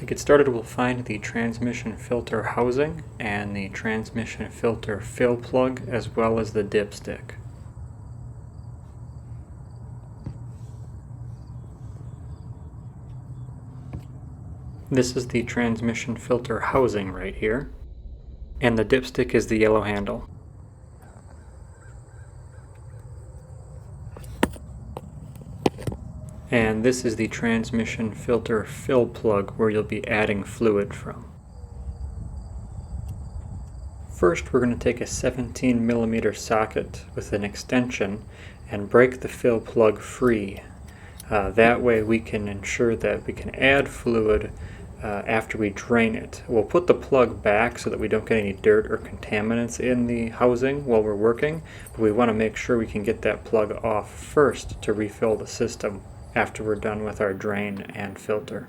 To get started, we'll find the transmission filter housing and the transmission filter fill plug, as well as the dipstick. This is the transmission filter housing right here, and the dipstick is the yellow handle. And this is the transmission filter fill plug where you'll be adding fluid from. First, we're going to take a 17mm socket with an extension and break the fill plug free. That way we can ensure that we can add fluid after we drain it. We'll put the plug back so that we don't get any dirt or contaminants in the housing while we're working, but we want to make sure we can get that plug off first to refill the system after we're done with our drain and filter.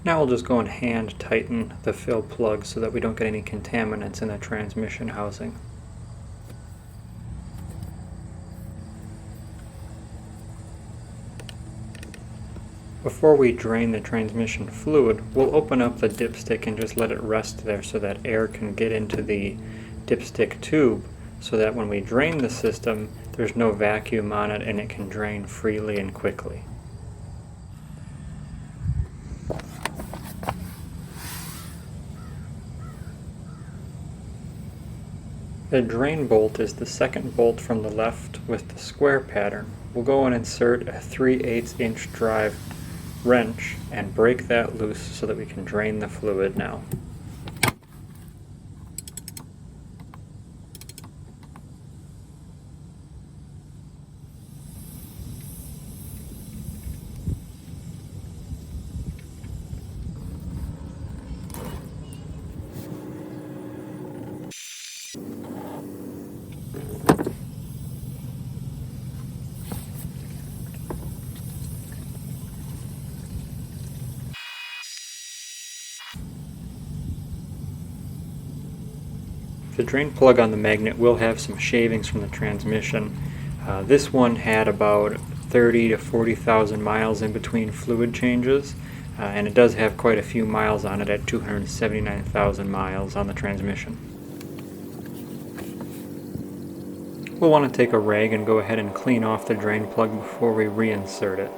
Now we'll just go and hand tighten the fill plug so that we don't get any contaminants in the transmission housing. Before we drain the transmission fluid, we'll open up the dipstick and just let it rest there so that air can get into the dipstick tube, so that when we drain the system, there's no vacuum on it and it can drain freely and quickly. The drain bolt is the second bolt from the left with the square pattern. We'll go and insert a 3/8 inch drive wrench and break that loose so that we can drain the fluid now. The drain plug on the magnet will have some shavings from the transmission. This one had about 30 to 40,000 miles in between fluid changes, and it does have quite a few miles on it at 279,000 miles on the transmission. We'll want to take a rag and go ahead and clean off the drain plug before we reinsert it.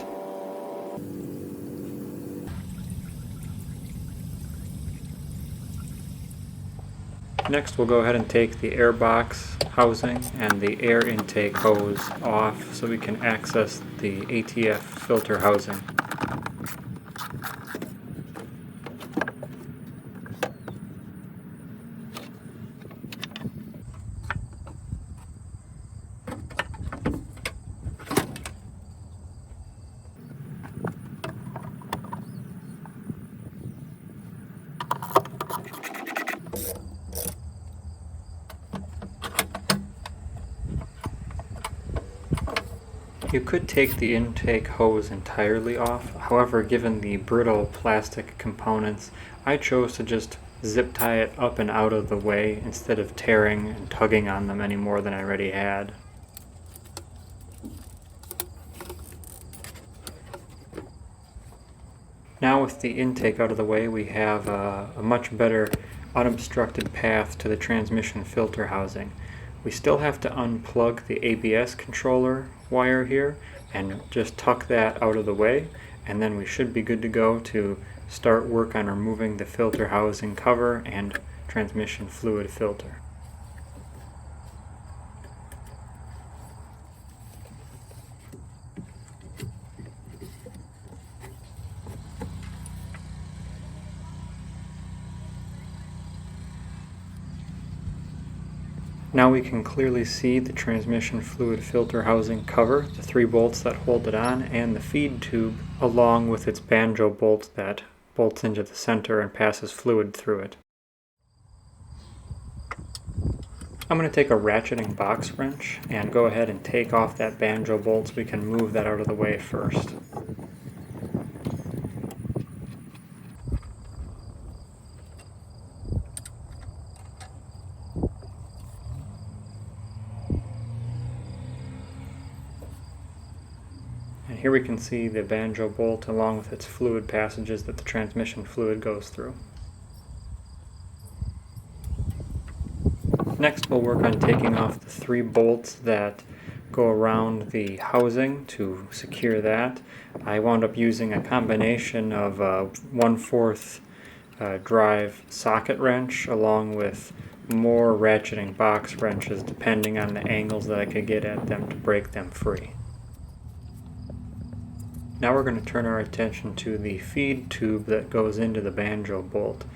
Next, we'll go ahead and take the air box housing and the air intake hose off so we can access the ATF filter housing. You could take the intake hose entirely off, however, given the brittle plastic components, I chose to just zip tie it up and out of the way instead of tearing and tugging on them any more than I already had. Now with the intake out of the way, we have a much better unobstructed path to the transmission filter housing. We still have to unplug the ABS controller wire here and just tuck that out of the way, and then we should be good to go to start work on removing the filter housing cover and transmission fluid filter. Now we can clearly see the transmission fluid filter housing cover, the 3 bolts that hold it on, and the feed tube, along with its banjo bolt that bolts into the center and passes fluid through it. I'm going to take a ratcheting box wrench and go ahead and take off that banjo bolt so we can move that out of the way first. And here we can see the Banjo bolt along with its fluid passages that the transmission fluid goes through. Next we'll work on taking off the 3 bolts that go around the housing to secure that. I wound up using a combination of a 1/4 drive socket wrench along with more ratcheting box wrenches depending on the angles that I could get at them to break them free. Now we're going to turn our attention to the feed tube that goes into the Banjo bolt.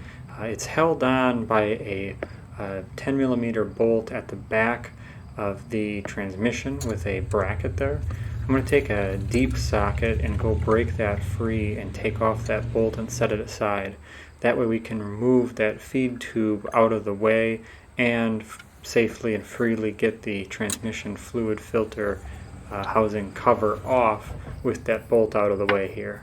It's held on by a 10mm bolt at the back of the transmission with a bracket there. I'm going to take a deep socket and go break that free and take off that bolt and set it aside. That way we can remove that feed tube out of the way and safely and freely get the transmission fluid filter housing cover off with that bolt out of the way here.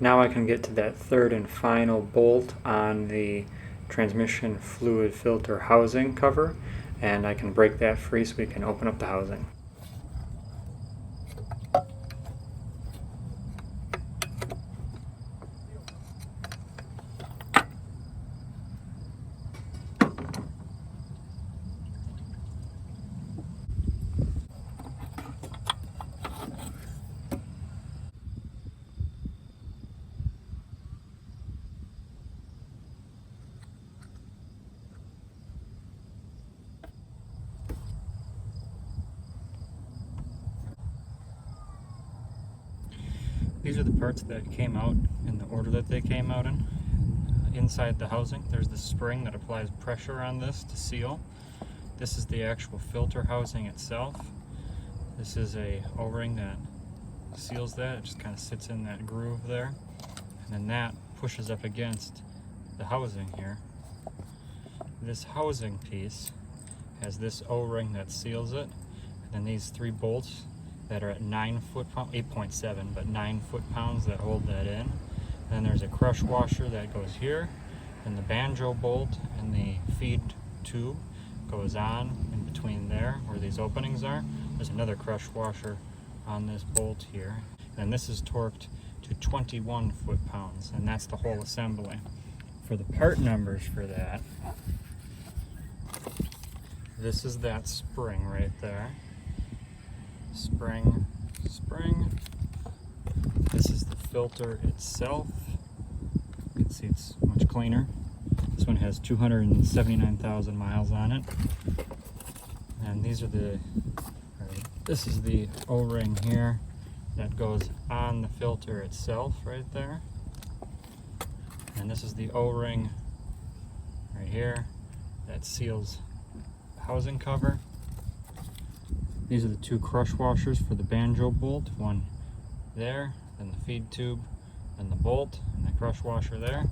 Now I can get to that 3rd and final bolt on the transmission fluid filter housing cover, and I can break that free so we can open up the housing. These are the parts that came out in the order that they came out in. Inside the housing, there's the spring that applies pressure on this to seal. This is the actual filter housing itself. This is a O-ring that seals that. It just kind of sits in that groove there. And then that pushes up against the housing here. This housing piece has this O-ring that seals it. And then these 3 bolts that are at 9 foot-pounds, 8.7, but 9 foot-pounds that hold that in. And then there's a crush washer that goes here, and the Banjo bolt and the feed tube goes on in between there where these openings are. There's another crush washer on this bolt here, and this is torqued to 21 foot-pounds, and that's the whole assembly. For the part numbers for that, this is that spring right there. Spring. This is the filter itself. You can see it's much cleaner. This one has 279,000 miles on it. And these are this is the O-ring here that goes on the filter itself right there. And this is the O-ring right here that seals the housing cover. These are the 2 crush washers for the Banjo bolt, one there, then the feed tube, then the bolt, and the crush washer there.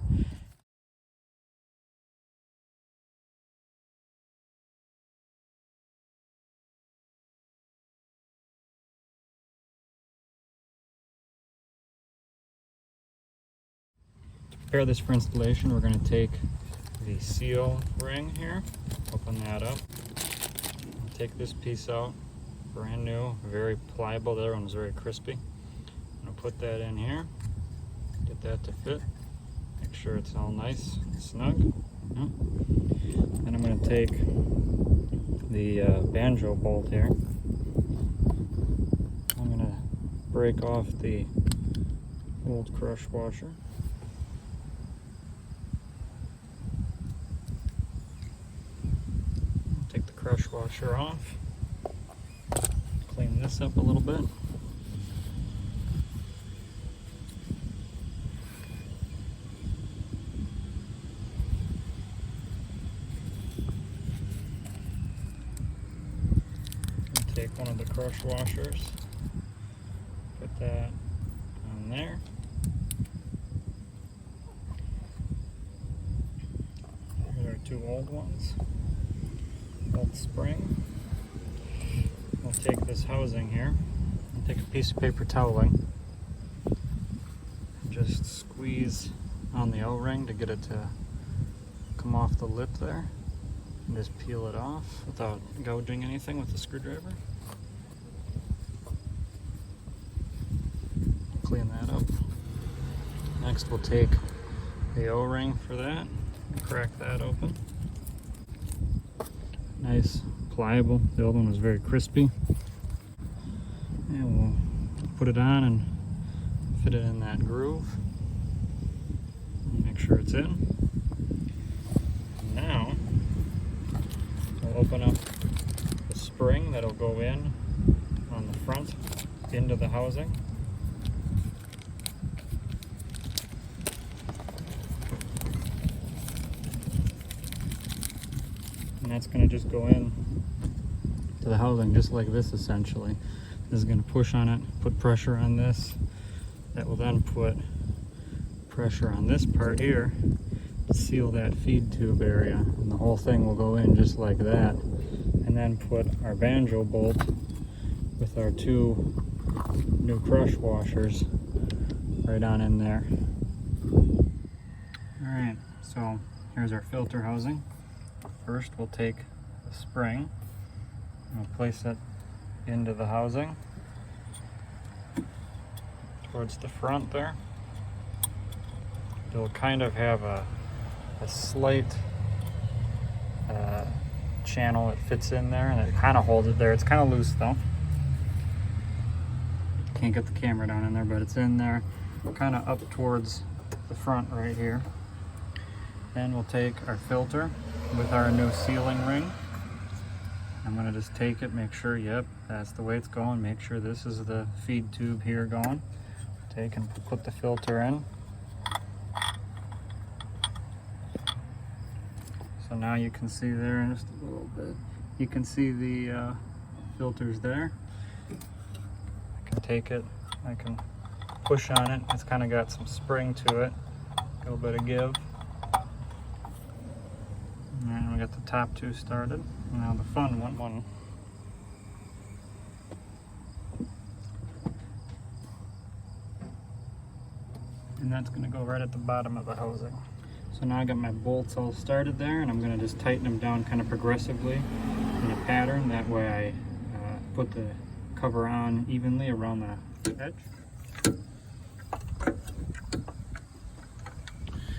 To prepare this for installation, we're going to take the seal ring here, open that up, take this piece out. Brand new, very pliable. The other one was very crispy. I'm going to put that in here, get that to fit, make sure it's all nice and snug. Then I'm going to take the Banjo bolt here. I'm going to break off the old crush washer. Take the crush washer off. Clean this up a little bit. Take one of the crush washers, put that on there. Here are 2 old ones, old spring. We'll take this housing here and take a piece of paper toweling, just squeeze on the O-ring to get it to come off the lip there, and just peel it off without gouging anything with the screwdriver. Clean that up. Next we'll take the O-ring for that and crack that open. Nice, pliable. The old one was very crispy. And we'll put it on and fit it in that groove. Make sure it's in. Now we'll open up the spring that'll go in on the front into the housing. And that's going to just go in to the housing just like this essentially. This is going to push on it, put pressure on this. That will then put pressure on this part here to seal that feed tube area. And the whole thing will go in just like that. And then put our Banjo bolt with our two new crush washers right on in there. Alright, so here's our filter housing. First we'll take the spring and we'll place it into the housing towards the front there. It'll kind of have a slight channel that fits in there, and it kind of holds it there. It's kind of loose though. Can't get the camera down in there, but it's in there, kind of up towards the front right here. Then we'll take our filter with our new sealing ring. I'm going to just take it, make sure, yep, that's the way it's going. Make sure this is the feed tube here going. Take and put the filter in. So now you can see there in just a little bit. You can see the filters there. I can take it, I can push on it. It's kind of got some spring to it, a little bit of give. And we got the top two started. Now the fun one. And that's going to go right at the bottom of the housing. So now I got my bolts all started there, and I'm going to just tighten them down kind of progressively in a pattern. That way I put the cover on evenly around the edge.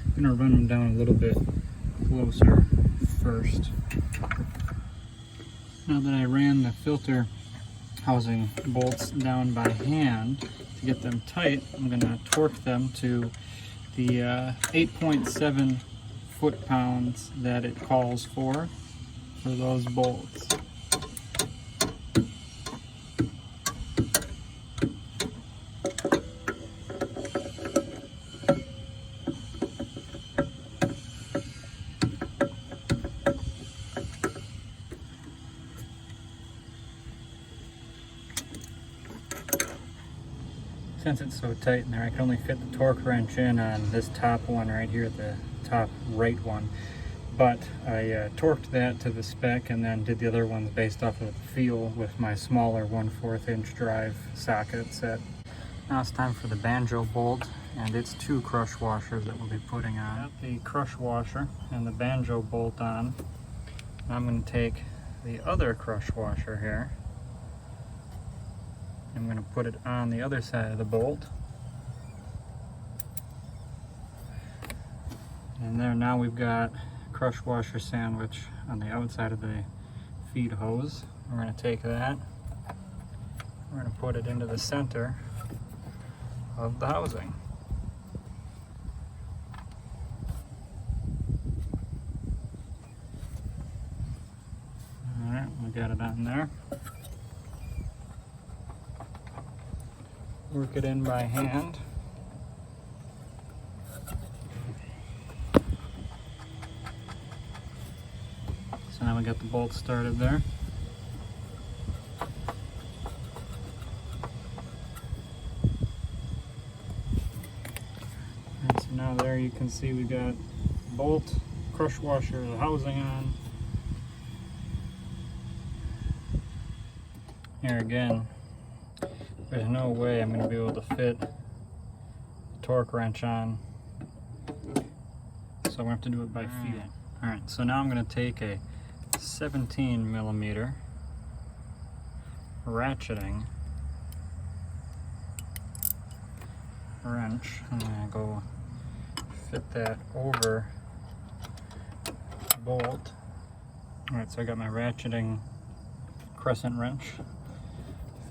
I'm going to run them down a little bit closer first. Now that I ran the filter housing bolts down by hand to get them tight, I'm going to torque them to the 8.7 foot-pounds that it calls for those bolts. Since it's so tight in there, I can only fit the torque wrench in on this top one right here, the top right one. But I torqued that to the spec and then did the other ones based off of the feel with my smaller 1/4 inch drive socket set. Now it's time for the Banjo bolt, and it's two crush washers that we'll be putting on. Got the crush washer and the Banjo bolt on. Now I'm going to take the other crush washer here. I'm going to put it on the other side of the bolt. And there, now we've got a crush washer sandwich on the outside of the feed hose. We're going to take that, we're going to put it into the center of the housing. Alright, we got it on there. Work it in by hand. So now we got the bolts started there. And so now there you can see we got bolt, crush washer, the housing on. Here again, there's no way I'm going to be able to fit torque wrench on. So we have to do it by feel. Alright, so now I'm going to take a 17 millimeter ratcheting wrench. I'm going to go fit that over the bolt. Alright, so I got my ratcheting crescent wrench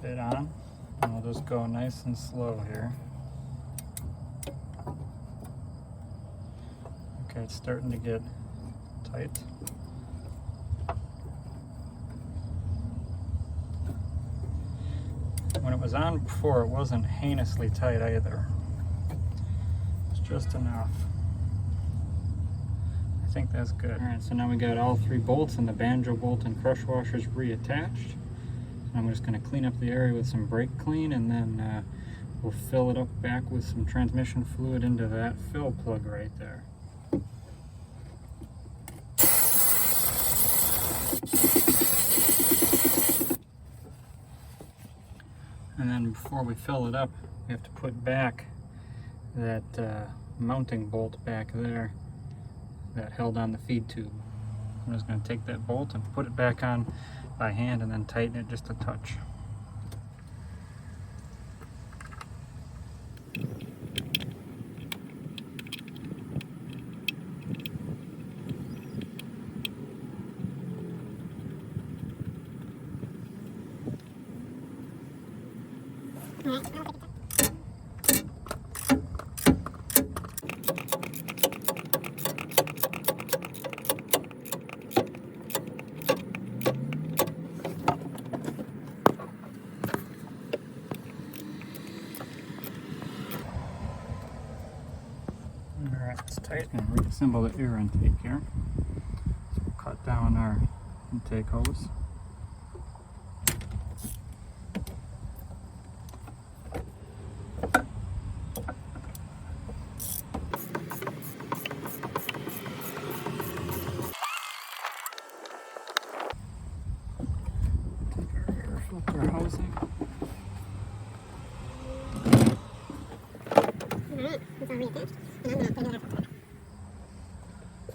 fit on. And we'll just go nice and slow here. Okay, it's starting to get tight. When it was on before, it wasn't heinously tight either. It's just enough. I think that's good. Alright, so now we got all three bolts and the Banjo bolt and crush washers reattached. I'm just going to clean up the area with some brake clean, and then we'll fill it up back with some transmission fluid into that fill plug right there. And then before we fill it up, we have to put back that mounting bolt back there that held on the feed tube. I'm just going to take that bolt and put it back on by hand and then tighten it just a touch. Alright, let's tighten and reassemble the air intake here. So we'll cut down our intake hose. Take our air filter housing.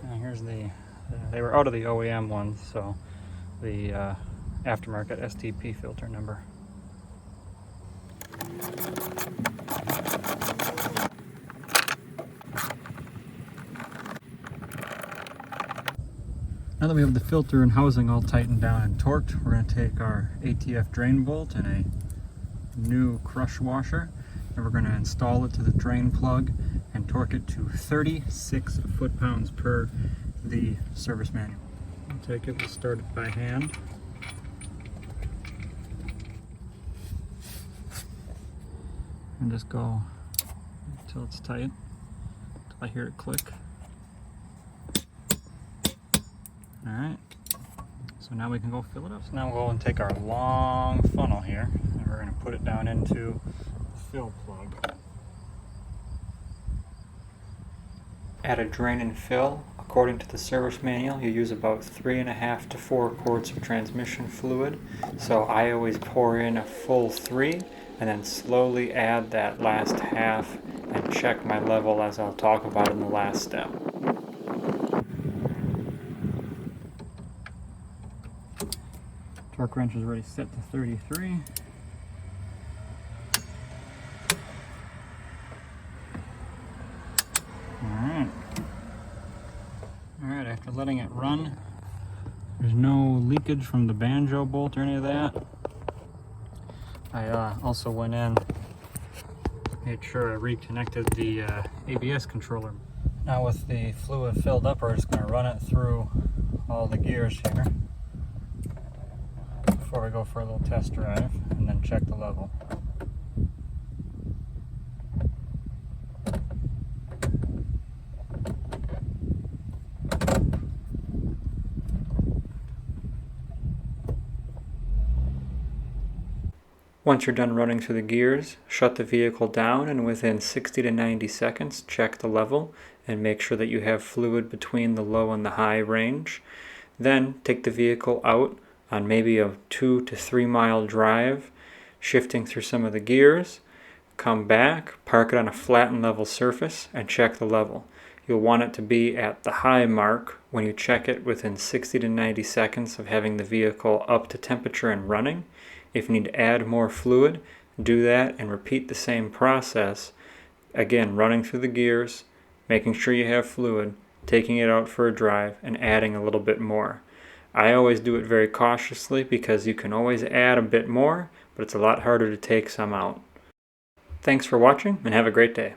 And here's they were out of the OEM ones, so the aftermarket STP filter number. Now that we have the filter and housing all tightened down and torqued, we're going to take our ATF drain bolt and a new crush washer, and we're going to install it to the drain plug and torque it to 36 foot-pounds per the service manual. We'll take it, we'll start it by hand. And just go until it's tight, until I hear it click. Alright, so now we can go fill it up. So now we'll go and take our long funnel here, and we're going to put it down into the fill plug. Add a drain and fill. According to the service manual, you use about 3.5 to 4 quarts of transmission fluid. So I always pour in a full 3 and then slowly add that last half and check my level, as I'll talk about in the last step. Torque wrench is already set to 33. Alright, after letting it run, there's no leakage from the Banjo bolt or any of that. I also went in, made sure I reconnected the ABS controller. Now with the fluid filled up, we're just going to run it through all the gears here before we go for a little test drive, and then check the level. Once you're done running through the gears, shut the vehicle down, and within 60 to 90 seconds, check the level and make sure that you have fluid between the low and the high range. Then take the vehicle out on maybe a 2 to 3 mile drive, shifting through some of the gears. come back, park it on a flat and level surface, and check the level. You'll want it to be at the high mark when you check it within 60 to 90 seconds of having the vehicle up to temperature and running. If you need to add more fluid, do that and repeat the same process. Again, running through the gears, making sure you have fluid, taking it out for a drive, and adding a little bit more. I always do it very cautiously because you can always add a bit more, but it's a lot harder to take some out. Thanks for watching and have a great day.